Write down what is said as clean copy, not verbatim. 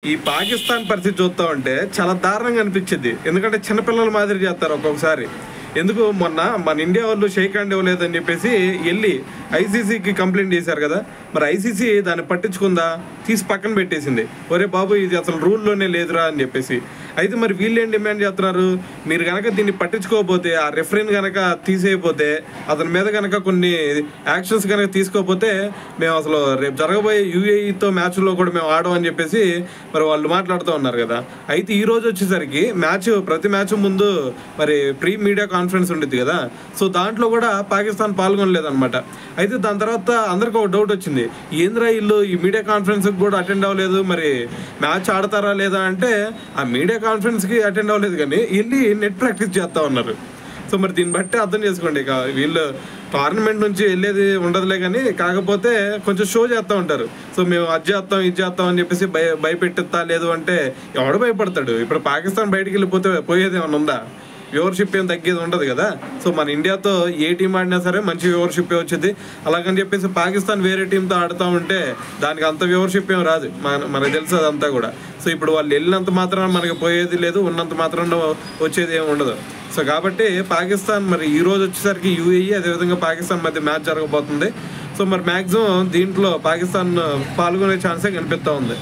ఈ పాకిస్తాన్ పరిస్థితి చూస్తా ఉంటే చాలా దారుణంగా అనిపించింది. ఎందుకంటే చిన్నపిల్లల మాదిరి చేస్తారు ఒక్కొక్కసారి. ఎందుకు మొన్న మన ఇండియా వాళ్ళు షేక్ హ్యాండ్ ఇవ్వలేదని చెప్పేసి వెళ్ళి ఐసీసీకి కంప్లైంట్ చేశారు కదా. మరి ఐసీసీ దాన్ని పట్టించుకుందా, తీసి పక్కన పెట్టేసింది. ఒరే బాబు ఇది అసలు రూల్లోనే లేదురా అని చెప్పేసి. అయితే మరి వీళ్ళు ఏం డిమాండ్ చేస్తున్నారు, మీరు కనుక దీన్ని పట్టించుకోకపోతే, ఆ రెఫరీని కనుక తీసేయకపోతే, అతని మీద కనుక కొన్ని యాక్షన్స్ కనుక తీసుకోకపోతే మేము అసలు రేపు జరగబోయే యూఏఈతో మ్యాచ్లో కూడా మేము ఆడమని చెప్పేసి మరి వాళ్ళు మాట్లాడుతూ ఉన్నారు కదా. అయితే ఈ రోజు వచ్చేసరికి ప్రతి మ్యాచ్ ముందు మరి ప్రీ మీడియా కాన్ఫరెన్స్ ఉంటుంది కదా. సో దాంట్లో కూడా పాకిస్తాన్ పాల్గొనలేదన్నమాట. అయితే దాని తర్వాత అందరికీ ఒక డౌట్ వచ్చింది, ఏంద్రా వీళ్ళు ఈ మీడియా కాన్ఫరెన్స్కి కూడా అటెండ్ అవ్వలేదు, మరి మ్యాచ్ ఆడతారా లేదా అంటే ఆ మీడియా కాన్ఫరెన్స్కి అటెండ్ అవ్వలేదు కానీ వెళ్ళి నెట్ ప్రాక్టీస్ చేస్తూ ఉన్నారు. సో మరి దీన్ని బట్టి అర్థం చేసుకోండి, ఇక వీళ్ళు టోర్నమెంట్ నుంచి వెళ్ళేది ఉండదులే కానీ కాకపోతే కొంచెం షో చేస్తూ ఉంటారు. సో మేము అది చేస్తాం ఇది చేస్తాం అని చెప్పేసి భయపెట్టేస్తా లేదు అంటే ఎవడు భయపడతాడు. ఇప్పుడు పాకిస్తాన్ బయటికి వెళ్ళిపోతే పోయేది ఏమైనా ఉందా? వ్యూవర్షిప్ ఏం తగ్గేది ఉండదు కదా. సో మన ఇండియాతో ఏ టీం ఆడినా సరే మంచి వ్యూవర్షిప్ వచ్చింది. అలాగని చెప్పేసి పాకిస్తాన్ వేరే టీంతో ఆడుతూ ఉంటే దానికి అంత వ్యూవర్షిప్ ఏం రాదు, మనకు తెలుసు అదంతా కూడా. సో ఇప్పుడు వాళ్ళు వెళ్ళినంత మాత్రాన మనకి పోయేది లేదు, ఉన్నంత మాత్రాన వచ్చేది ఏమి ఉండదు. సో కాబట్టి పాకిస్తాన్ మరి ఈ రోజు వచ్చేసరికి యూఏఈ అదేవిధంగా పాకిస్తాన్ మధ్య మ్యాచ్ జరగబోతుంది. సో మరి మ్యాక్సిమం దీంట్లో పాకిస్తాన్ పాల్గొనే ఛాన్సే కనిపిస్తూ ఉంది.